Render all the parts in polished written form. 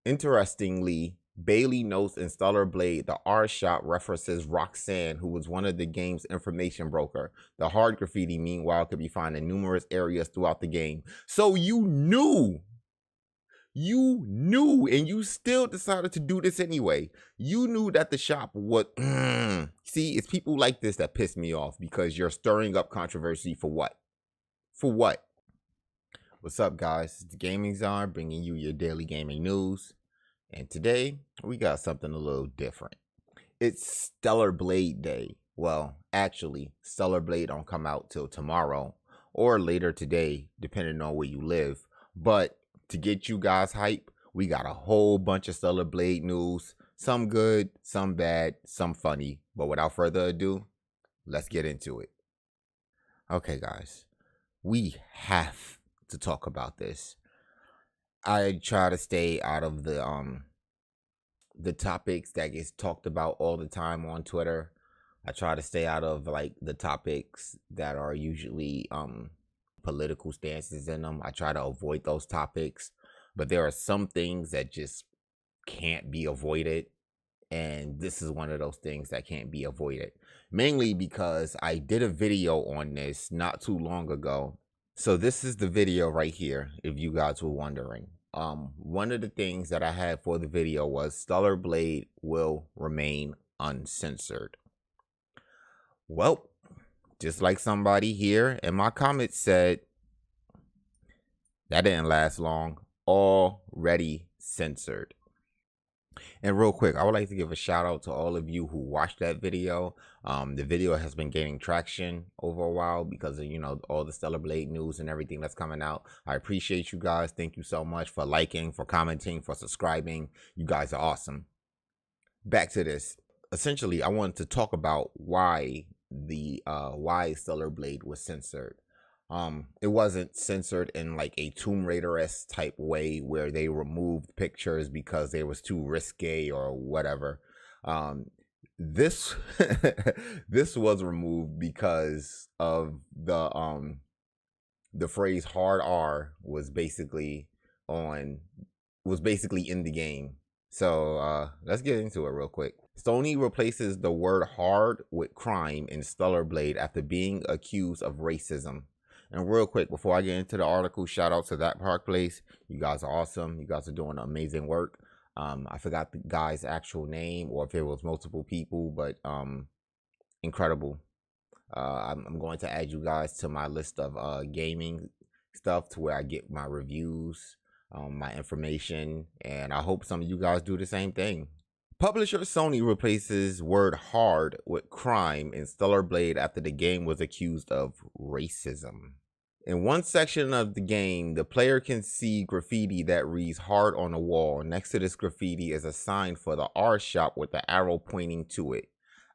Interestingly, Bailey notes in Stellar Blade, the R shop references Roxanne, who was one of the game's information broker. The hard graffiti, meanwhile, could be found in numerous areas throughout the game. So you knew, and you still decided to do this anyway. You knew that the shop would. See, it's people like this that piss me off because you're stirring up controversy for what? For what? What's up, guys? It's the Gaming Czar bringing you your daily gaming news. And today, we got something a little different. It's Stellar Blade Day. Well, actually, Stellar Blade don't come out till tomorrow or later today, depending on where you live. But to get you guys hype, we got a whole bunch of Stellar Blade news. Some good, some bad, some funny. But without further ado, let's get into it. Okay, guys, we have to talk about this. I try to stay out of the topics that gets talked about all the time on Twitter. I try to stay out of like the topics that are usually political stances in them. I try to avoid those topics, but there are some things that just can't be avoided, and this is one of those things that can't be avoided. Mainly because I did a video on this not too long ago. So this is the video right here, if you guys were wondering. One of the things that I had for the video was Stellar Blade will remain uncensored. Well, just like somebody here in my comments said, that didn't last long. Already censored. And real quick, I would like to give a shout out to all of you who watched that video. The video has been gaining traction over a while because of, all the Stellar Blade news and everything that's coming out. I appreciate you guys. Thank you so much for liking, for commenting, for subscribing. You guys are awesome. Back to this. Essentially, I wanted to talk about why Stellar Blade was censored. It wasn't censored in like a Tomb Raider-esque type way where they removed pictures because they was too risque or whatever. This this was removed because of the phrase hard R was basically in the game. So let's get into it real quick. Sony replaces the word hard with crime in Stellar Blade after being accused of racism. And real quick, before I get into the article, shout out to That Park Place. You guys are awesome. You guys are doing amazing work. I forgot the guy's actual name or if it was multiple people, but incredible. I'm going to add you guys to my list of gaming stuff to where I get my reviews, my information, and I hope some of you guys do the same thing. Publisher Sony replaces word hard with crime in Stellar Blade after the game was accused of racism. In one section of the game, the player can see graffiti that reads hard on the wall. Next to this graffiti is a sign for the R shop with the arrow pointing to it.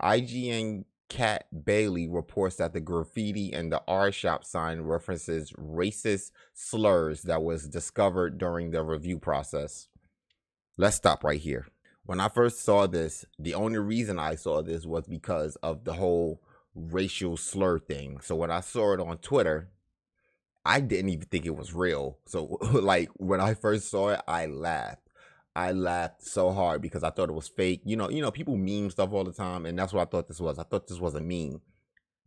IGN Cat Bailey reports that the graffiti and the R shop sign references racist slurs that was discovered during the review process. Let's stop right here. When I first saw this, the only reason I saw this was because of the whole racial slur thing. So when I saw it on Twitter, I didn't even think it was real. So like when I first saw it, I laughed. I laughed so hard because I thought it was fake. People meme stuff all the time, and that's what I thought this was. I thought this was a meme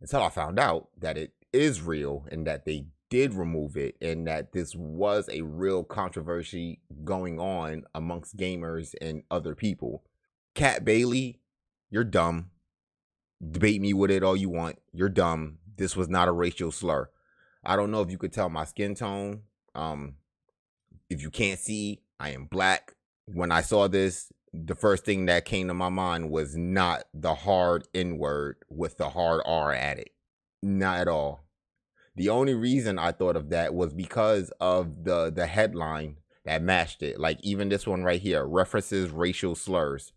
until I found out that it is real and that they did remove it and that this was a real controversy going on amongst gamers and other people. Cat Bailey, you're dumb. Debate me with it all you want. You're dumb. This was not a racial slur. I don't know if you could tell my skin tone. If you can't see, I am black. When I saw this, the first thing that came to my mind was not the hard N word with the hard R at it. Not at all. The only reason I thought of that was because of the headline that matched it. Like even this one right here, references racial slurs.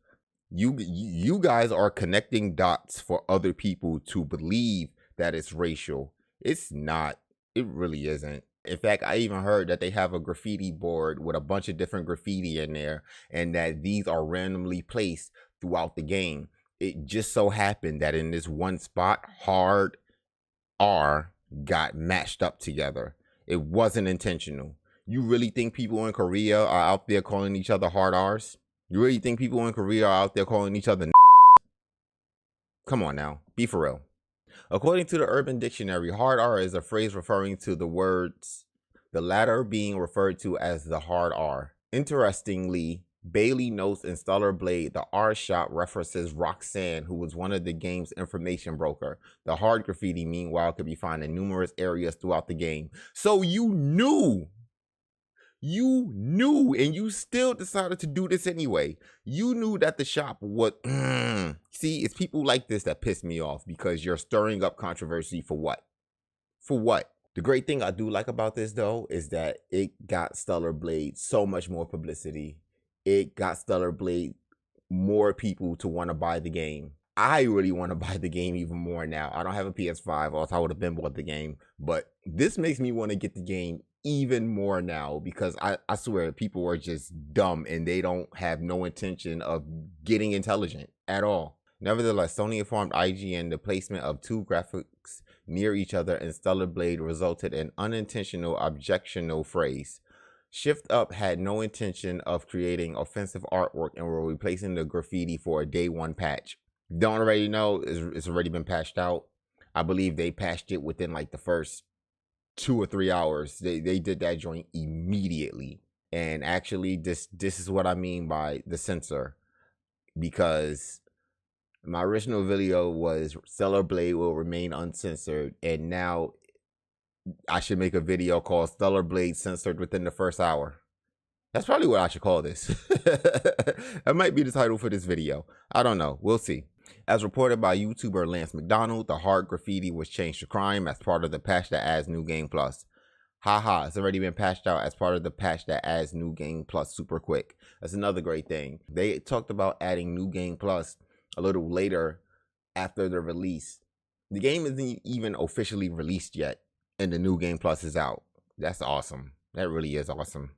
You guys are connecting dots for other people to believe that it's racial. It's not. It really isn't. In fact, I even heard that they have a graffiti board with a bunch of different graffiti in there and that these are randomly placed throughout the game. It just so happened that in this one spot, hard R got matched up together. It wasn't intentional. You really think people in Korea are out there calling each other hard R's? You really think people in Korea are out there calling each other? Come on now, be for real. According to the Urban Dictionary, hard R is a phrase referring to the words, the latter being referred to as the hard R. Interestingly, Bailey notes in Stellar Blade, the R shot references Roxanne, who was one of the game's information broker. The hard graffiti, meanwhile, could be found in numerous areas throughout the game. So you knew, and you still decided to do this anyway. You knew that the shop would. See, it's people like this that piss me off, because you're stirring up controversy for what? For what? The great thing I do like about this, though, is that it got Stellar Blade so much more publicity. It got Stellar Blade more people to want to buy the game. I really want to buy the game even more now. I don't have a PS5, or else I would have been bought the game. But this makes me want to get the game even more now, because I swear people are just dumb and they don't have no intention of getting intelligent at all. Nevertheless, Sony informed IGN the placement of two graphics near each other in Stellar Blade resulted in unintentional objectionable phrase. Shift Up had no intention of creating offensive artwork and were replacing the graffiti for a day one patch. Don't already know, it's already been patched out. I believe they patched it within like the first 2 or 3 hours. They did that joint immediately. And actually, this is what I mean by the censor, because my original video was Stellar Blade will remain uncensored, and now I should make a video called Stellar Blade censored within the first hour. That's probably what I should call this. That might be the title for this video. I don't know. We'll see. As reported by YouTuber Lance McDonald, the hard graffiti was changed to crime as part of the patch that adds New Game Plus. Haha, it's already been patched out as part of the patch that adds New Game Plus super quick. That's another great thing. They talked about adding New Game Plus a little later after the release. The game isn't even officially released yet, and the New Game Plus is out. That's awesome. That really is awesome.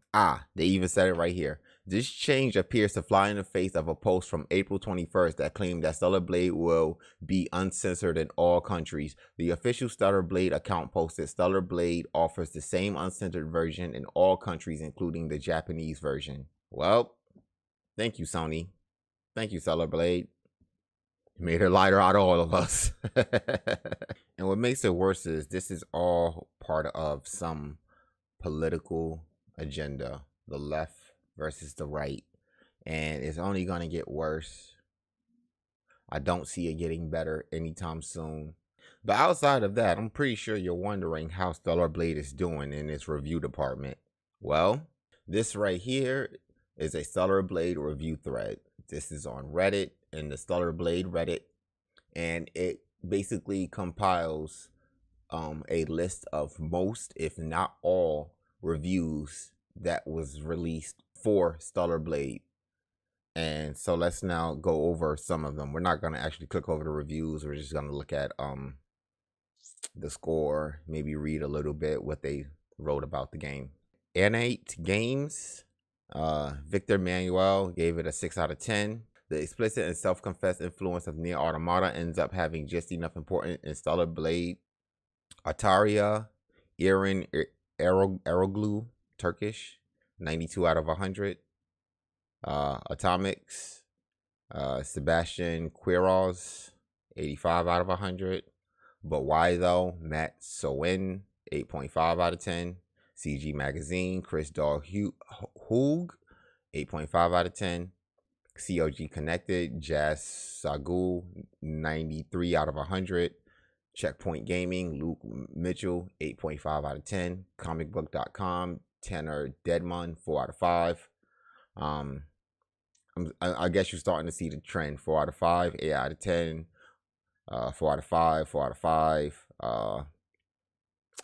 They even said it right here. This change appears to fly in the face of a post from April 21st that claimed that Stellar Blade will be uncensored in all countries. The official Stellar Blade account posted Stellar Blade offers the same uncensored version in all countries, including the Japanese version. Well, thank you, Sony. Thank you, Stellar Blade. You made it lighter out of all of us. And what makes it worse is this is all part of some political agenda, the left versus the right, and it's only going to get worse. I don't see it getting better anytime soon. But outside of that, I'm pretty sure you're wondering how Stellar Blade is doing in its review department. Well, this right here is a Stellar Blade review thread. This is on Reddit, in the Stellar Blade Reddit, and it basically compiles a list of most, if not all, reviews that was released for Stellar Blade. And so let's now go over some of them. We're not going to actually click over the reviews. We're just going to look at the score, maybe read a little bit what they wrote about the game. Innate Games, Victor Manuel gave it a 6 out of 10. The explicit and self-confessed influence of Nier Automata ends up having just enough importance in Stellar Blade. Ataria, Aaron Eroglu, Turkish, 92 out of 100. Atomics, Sebastian Quiroz, 85 out of 100. But why though? Matt Sowen, 8.5 out of 10. CG Magazine, Chris Dog Hoog, 8.5 out of 10. COG Connected, Jazz Sagul, 93 out of 100. Checkpoint Gaming, Luke Mitchell, 8.5 out of 10. Comicbook.com, Tanner Deadman, 4 out of 5. I guess you're starting to see the trend. 4 out of 5, 8 out of 10, 4 out of 5, 4 out of 5.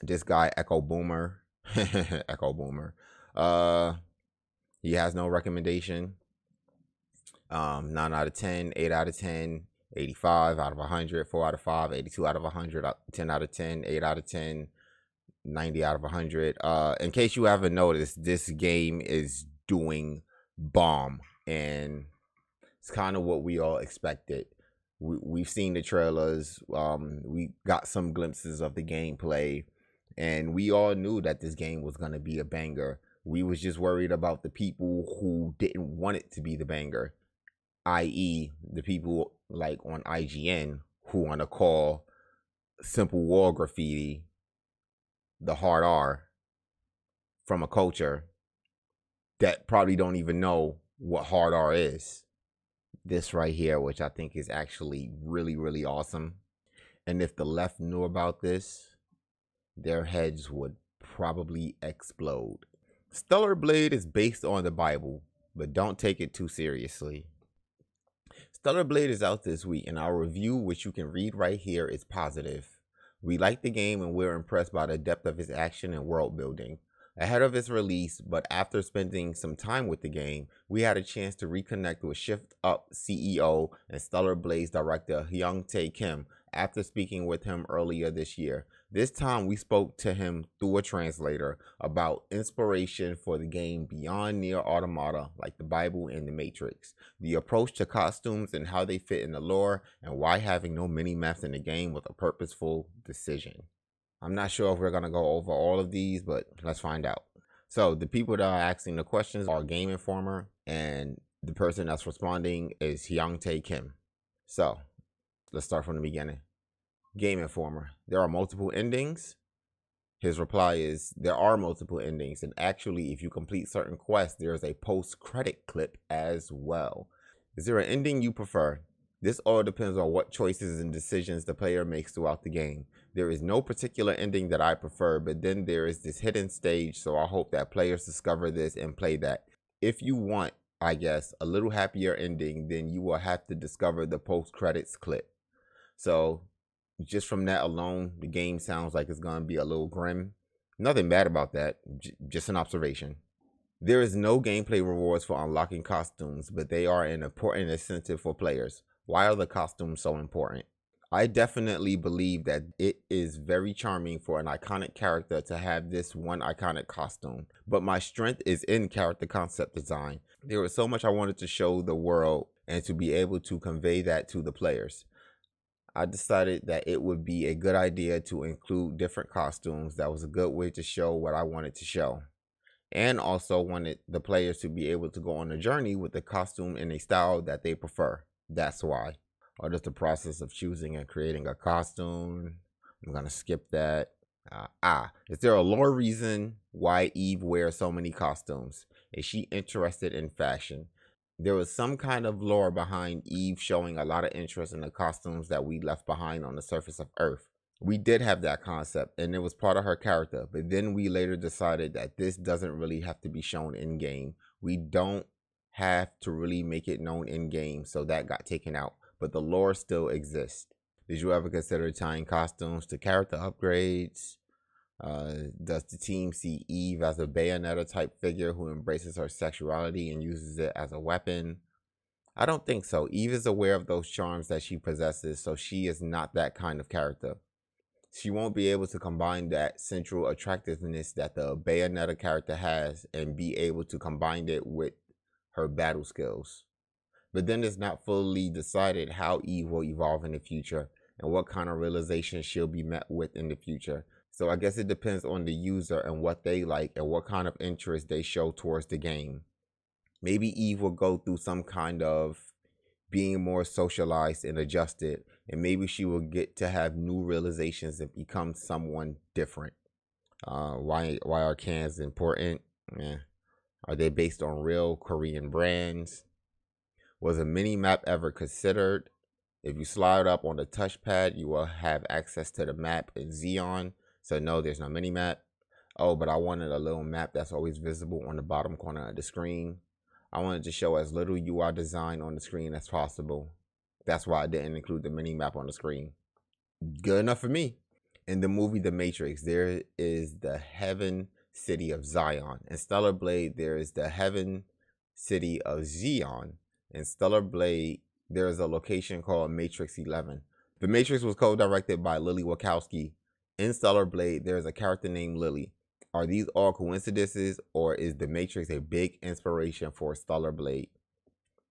This guy, Echo Boomer, Echo Boomer, he has no recommendation. 9 out of 10, 8 out of 10, 85 out of 100, 4 out of 5, 82 out of 100, 10 out of 10, 8 out of 10, 90 out of 100. In case you haven't noticed, this game is doing bomb, and it's kind of what we all expected. We've seen the trailers, we got some glimpses of the gameplay, and we all knew that this game was going to be a banger. We was just worried about the people who didn't want it to be the banger, i.e. the people like on IGN who want to call simple wall graffiti the hard R from a culture that probably don't even know what hard R is. This right here, which I think is actually really, really awesome. And if the left knew about this, their heads would probably explode. Stellar Blade is based on the Bible, but don't take it too seriously. Stellar Blade is out this week, and our review, which you can read right here, is positive. We like the game and we're impressed by the depth of its action and world building. Ahead of its release, but after spending some time with the game, we had a chance to reconnect with Shift Up CEO and Stellar Blade's director Hyung-tae Kim after speaking with him earlier this year. This time we spoke to him through a translator about inspiration for the game beyond Nier Automata, like the Bible and the Matrix, the approach to costumes and how they fit in the lore, and why having no mini-maps in the game was a purposeful decision. I'm not sure if we're going to go over all of these, but let's find out. So the people that are asking the questions are Game Informer, and the person that's responding is Hyung-tae Kim. So let's start from the beginning. Game Informer: there are multiple endings. His reply is, there are multiple endings, and actually if you complete certain quests, there's a post-credit clip as well. Is there an ending you prefer? This all depends on what choices and decisions the player makes throughout the game. There is no particular ending that I prefer, but then there is this hidden stage, so I hope that players discover this and play that. If you want, I guess, a little happier ending, then you will have to discover the post-credits clip. So just from that alone, the game sounds like it's going to be a little grim. Nothing bad about that, just an observation. There is no gameplay rewards for unlocking costumes, but they are an important incentive for players. Why are the costumes so important? I definitely believe that it is very charming for an iconic character to have this one iconic costume, but my strength is in character concept design. There was so much I wanted to show the world and to be able to convey that to the players. I decided that it would be a good idea to include different costumes. That was a good way to show what I wanted to show. And also wanted the players to be able to go on a journey with the costume in a style that they prefer. That's why. Or just the process of choosing and creating a costume. I'm going to skip that. Is there a lore reason why Eve wears so many costumes? Is she interested in fashion? There was some kind of lore behind Eve showing a lot of interest in the costumes that we left behind on the surface of Earth. We did have that concept, and it was part of her character, but then we later decided that this doesn't really have to be shown in game. We don't have to really make it known in game, so that got taken out, but the lore still exists. Did you ever consider tying costumes to character upgrades? Does the team see Eve as a Bayonetta type figure who embraces her sexuality and uses it as a weapon? I don't think so. Eve is aware of those charms that she possesses, so she is not that kind of character. She won't be able to combine that central attractiveness that the Bayonetta character has and be able to combine it with her battle skills. But then it's not fully decided how Eve will evolve in the future and what kind of realization she'll be met with in the future. So I guess it depends on the user and what they like and what kind of interest they show towards the game. Maybe Eve will go through some kind of being more socialized and adjusted, and maybe she will get to have new realizations and become someone different. Why are cans important? Are they based on real Korean brands? Was a mini map ever considered? If you slide up on the touchpad, you will have access to the map in Xeon. So no, there's no mini map. Oh, but I wanted a little map that's always visible on the bottom corner of the screen. I wanted to show as little UI design on the screen as possible. That's why I didn't include the mini map on the screen. Good enough for me. In the movie The Matrix, there is the heaven city of Zion. In Stellar Blade, there is the heaven city of Xeon. In Stellar Blade, there is a location called Matrix 11. The Matrix was co-directed by Lily Wachowski. In Stellar Blade, there is a character named Lily. Are these all coincidences, or is The Matrix a big inspiration for Stellar Blade?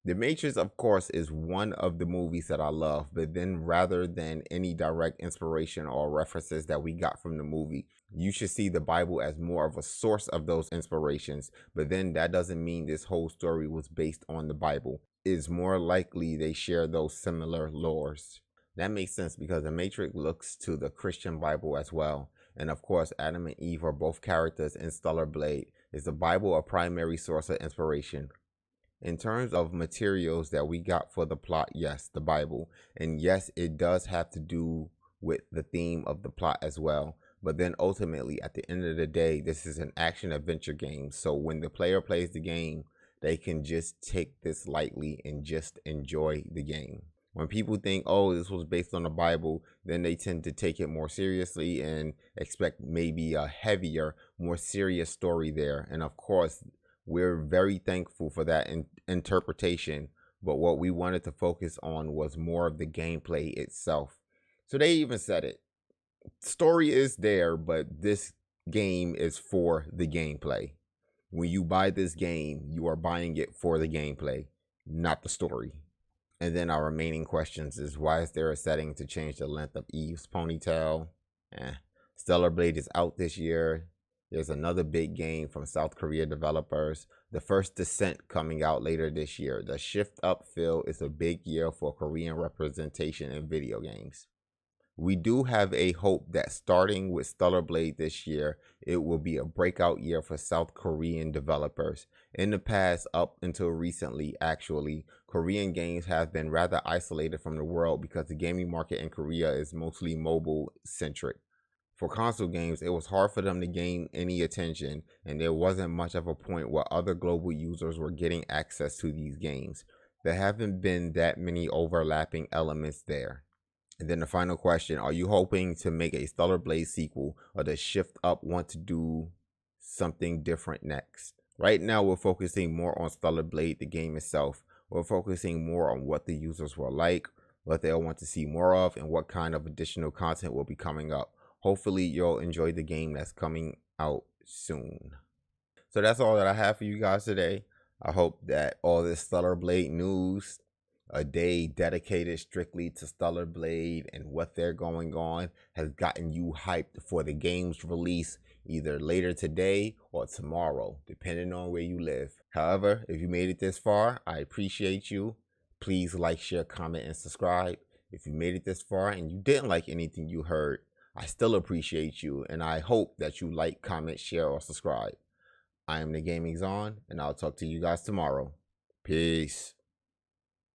The Matrix, of course, is one of the movies that I love, but then rather than any direct inspiration or references that we got from the movie, you should see the Bible as more of a source of those inspirations. But then that doesn't mean this whole story was based on the Bible. It's more likely they share those similar lores. That makes sense because the Matrix looks to the Christian Bible as well. And of course, Adam and Eve are both characters in Stellar Blade. Is the Bible a primary source of inspiration? In terms of materials that we got for the plot, yes, the Bible. And yes, it does have to do with the theme of the plot as well. But then ultimately, at the end of the day, this is an action adventure game. So when the player plays the game, they can just take this lightly and just enjoy the game. When people think, oh, this was based on the Bible, then they tend to take it more seriously and expect maybe a heavier, more serious story there. And of course, we're very thankful for that interpretation, but what we wanted to focus on was more of the gameplay itself. So they even said it. Story is there, but this game is for the gameplay. When you buy this game, you are buying it for the gameplay, not the story. And then our remaining questions is, why is there a setting to change the length of Eve's ponytail? Stellar Blade is out this year. There's another big game from South Korea developers. The First Descent coming out later this year. The Shift Up feel is a big year for Korean representation in video games. We do have a hope that starting with Stellar Blade this year, it will be a breakout year for South Korean developers. In the past, up until recently, actually, Korean games have been rather isolated from the world because the gaming market in Korea is mostly mobile centric. For console games, it was hard for them to gain any attention, and there wasn't much of a point where other global users were getting access to these games. There haven't been that many overlapping elements there. And then the final question, are you hoping to make a Stellar Blade sequel, or does Shift Up want to do something different next? Right now, we're focusing more on Stellar Blade, the game itself. We're focusing more on what the users will like, what they'll want to see more of, and what kind of additional content will be coming up. Hopefully you'll enjoy the game that's coming out soon. So that's all that I have for you guys today. I hope that all this Stellar Blade news, a day dedicated strictly to Stellar Blade and what they're going on, has gotten you hyped for the game's release either later today or tomorrow, depending on where you live. However, if you made it this far, I appreciate you. Please like, share, comment, and subscribe. If you made it this far and you didn't like anything you heard, I still appreciate you, and I hope that you like, comment, share, or subscribe. I am the Gaming Zon, and I'll talk to you guys tomorrow. Peace.